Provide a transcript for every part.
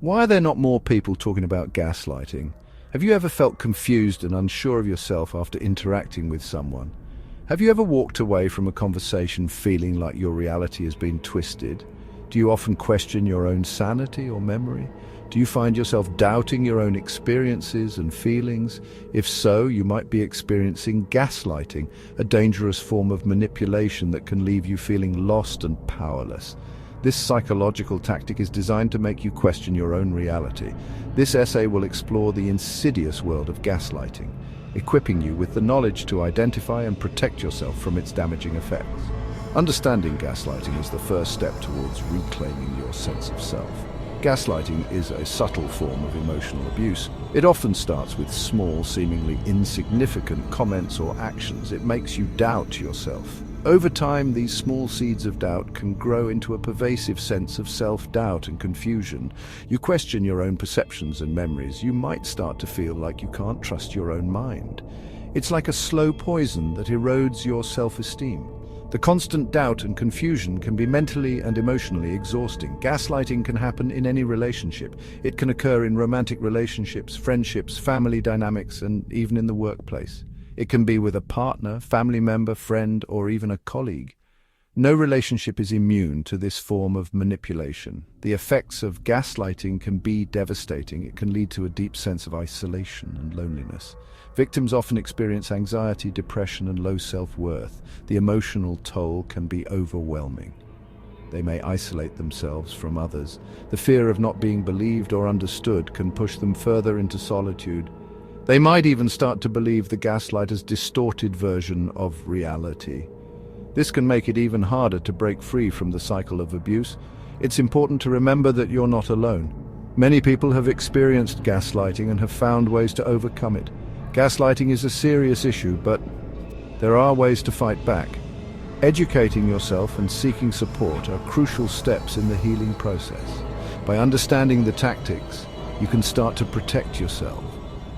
Why are there not more people talking about gaslighting? Have you ever felt confused and unsure of yourself after interacting with someone? Have you ever walked away from a conversation feeling like your reality has been twisted? Do you often question your own sanity or memory? Do you find yourself doubting your own experiences and feelings? If so, you might be experiencing gaslighting, a dangerous form of manipulation that can leave you feeling lost and powerless. This psychological tactic is designed to make you question your own reality. This essay will explore the insidious world of gaslighting, equipping you with the knowledge to identify and protect yourself from its damaging effects. Understanding gaslighting is the first step towards reclaiming your sense of self. Gaslighting is a subtle form of emotional abuse. It often starts with small, seemingly insignificant comments or actions. It makes you doubt yourself. Over time, these small seeds of doubt can grow into a pervasive sense of self-doubt and confusion. You question your own perceptions and memories. You might start to feel like you can't trust your own mind. It's like a slow poison that erodes your self-esteem. The constant doubt and confusion can be mentally and emotionally exhausting. Gaslighting can happen in any relationship. It can occur in romantic relationships, friendships, family dynamics, and even in the workplace. It can be with a partner, family member, friend, or even a colleague. No relationship is immune to this form of manipulation. The effects of gaslighting can be devastating. It can lead to a deep sense of isolation and loneliness. Victims often experience anxiety, depression, and low self-worth. The emotional toll can be overwhelming. They may isolate themselves from others. The fear of not being believed or understood can push them further into solitude. They might even start to believe the gaslighter's distorted version of reality. This can make it even harder to break free from the cycle of abuse. It's important to remember that you're not alone. Many people have experienced gaslighting and have found ways to overcome it. Gaslighting is a serious issue, but there are ways to fight back. Educating yourself and seeking support are crucial steps in the healing process. By understanding the tactics, you can start to protect yourself.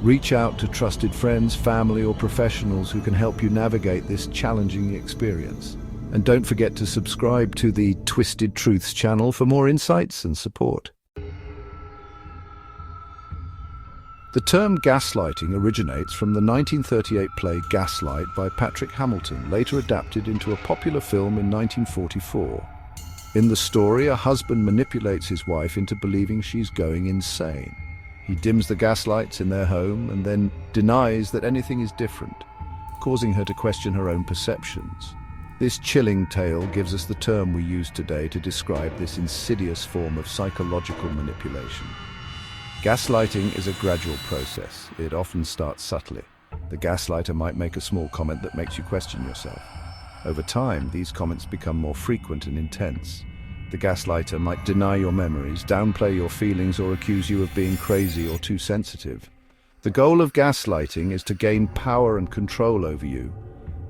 Reach out to trusted friends, family, or professionals who can help you navigate this challenging experience. And don't forget to subscribe to the Twisted Truths channel for more insights and support. The term gaslighting originates from the 1938 play Gaslight by Patrick Hamilton, later adapted into a popular film in 1944. In the story, a husband manipulates his wife into believing she's going insane. He dims the gaslights in their home and then denies that anything is different, causing her to question her own perceptions. This chilling tale gives us the term we use today to describe this insidious form of psychological manipulation. Gaslighting is a gradual process. It often starts subtly. The gaslighter might make a small comment that makes you question yourself. Over time, these comments become more frequent and intense. The gaslighter might deny your memories, downplay your feelings, or accuse you of being crazy or too sensitive. The goal of gaslighting is to gain power and control over you.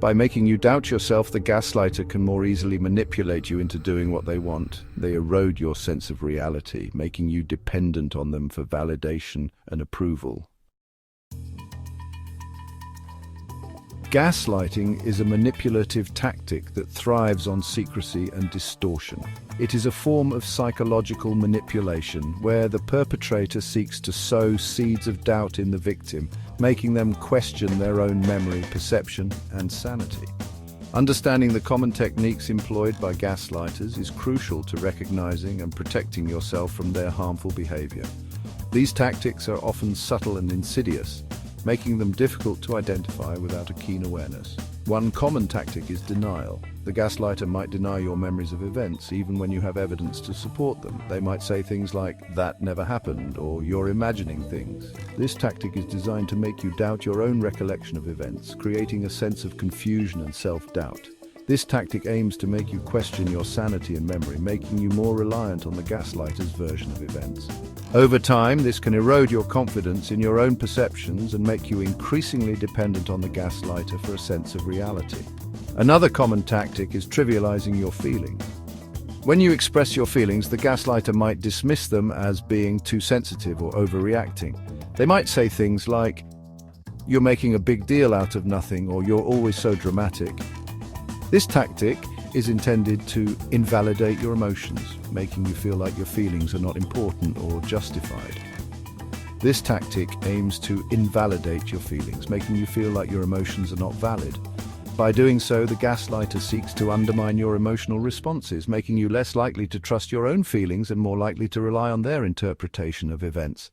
By making you doubt yourself, the gaslighter can more easily manipulate you into doing what they want. They erode your sense of reality, making you dependent on them for validation and approval. Gaslighting is a manipulative tactic that thrives on secrecy and distortion. It is a form of psychological manipulation where the perpetrator seeks to sow seeds of doubt in the victim, making them question their own memory, perception, and sanity. Understanding the common techniques employed by gaslighters is crucial to recognizing and protecting yourself from their harmful behavior. These tactics are often subtle and insidious, making them difficult to identify without a keen awareness. One common tactic is denial. The gaslighter might deny your memories of events, even when you have evidence to support them. They might say things like, "That never happened," or "You're imagining things." This tactic is designed to make you doubt your own recollection of events, creating a sense of confusion and self-doubt. This tactic aims to make you question your sanity and memory, making you more reliant on the gaslighter's version of events. Over time, this can erode your confidence in your own perceptions and make you increasingly dependent on the gaslighter for a sense of reality. Another common tactic is trivializing your feelings. When you express your feelings, the gaslighter might dismiss them as being too sensitive or overreacting. They might say things like, "You're making a big deal out of nothing," or "You're always so dramatic." This tactic is intended to invalidate your emotions, making you feel like your feelings are not important or justified. This tactic aims to invalidate your feelings, making you feel like your emotions are not valid. By doing so, the gaslighter seeks to undermine your emotional responses, making you less likely to trust your own feelings and more likely to rely on their interpretation of events.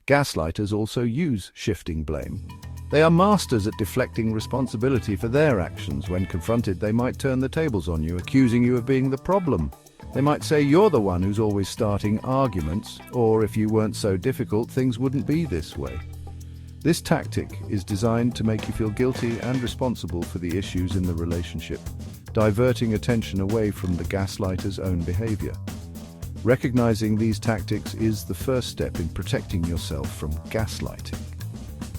Gaslighters also use shifting blame. They are masters at deflecting responsibility for their actions. When confronted, they might turn the tables on you, accusing you of being the problem. They might say you're the one who's always starting arguments, or if you weren't so difficult, things wouldn't be this way. This tactic is designed to make you feel guilty and responsible for the issues in the relationship, diverting attention away from the gaslighter's own behavior. Recognizing these tactics is the first step in protecting yourself from gaslighting.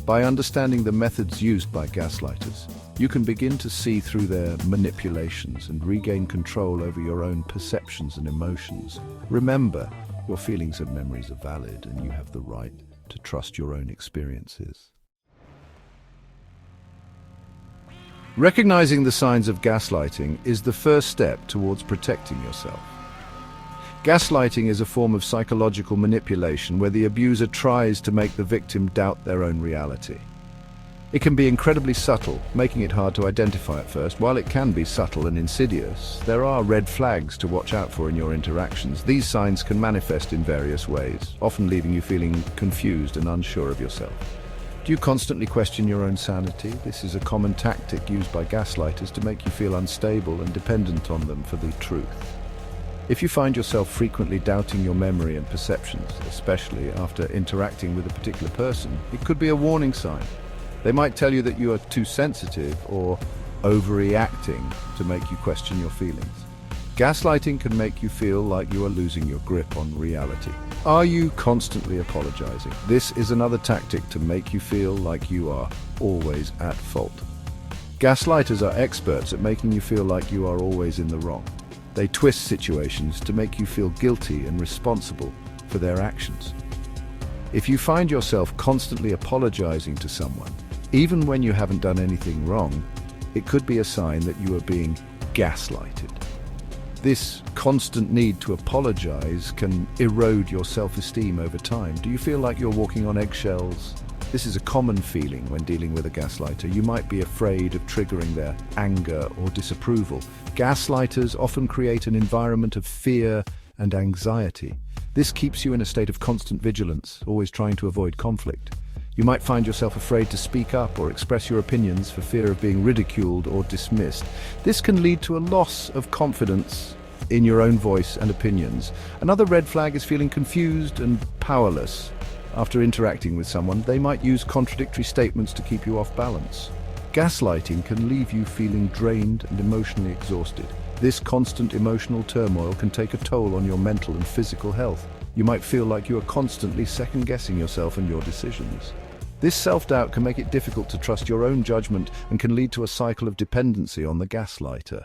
By understanding the methods used by gaslighters, you can begin to see through their manipulations and regain control over your own perceptions and emotions. Remember, your feelings and memories are valid, and you have the right to trust your own experiences. Recognizing the signs of gaslighting is the first step towards protecting yourself. Gaslighting is a form of psychological manipulation where the abuser tries to make the victim doubt their own reality. It can be incredibly subtle, making it hard to identify at first. While it can be subtle and insidious, there are red flags to watch out for in your interactions. These signs can manifest in various ways, often leaving you feeling confused and unsure of yourself. Do you constantly question your own sanity? This is a common tactic used by gaslighters to make you feel unstable and dependent on them for the truth. If you find yourself frequently doubting your memory and perceptions, especially after interacting with a particular person, it could be a warning sign. They might tell you that you are too sensitive or overreacting to make you question your feelings. Gaslighting can make you feel like you are losing your grip on reality. Are you constantly apologizing? This is another tactic to make you feel like you are always at fault. Gaslighters are experts at making you feel like you are always in the wrong. They twist situations to make you feel guilty and responsible for their actions. If you find yourself constantly apologizing to someone, even when you haven't done anything wrong, it could be a sign that you are being gaslighted. This constant need to apologize can erode your self-esteem over time. Do you feel like you're walking on eggshells? This is a common feeling when dealing with a gaslighter. You might be afraid of triggering their anger or disapproval. Gaslighters often create an environment of fear and anxiety. This keeps you in a state of constant vigilance, always trying to avoid conflict. You might find yourself afraid to speak up or express your opinions for fear of being ridiculed or dismissed. This can lead to a loss of confidence in your own voice and opinions. Another red flag is feeling confused and powerless. After interacting with someone, they might use contradictory statements to keep you off balance. Gaslighting can leave you feeling drained and emotionally exhausted. This constant emotional turmoil can take a toll on your mental and physical health. You might feel like you are constantly second-guessing yourself and your decisions. This self-doubt can make it difficult to trust your own judgment and can lead to a cycle of dependency on the gaslighter.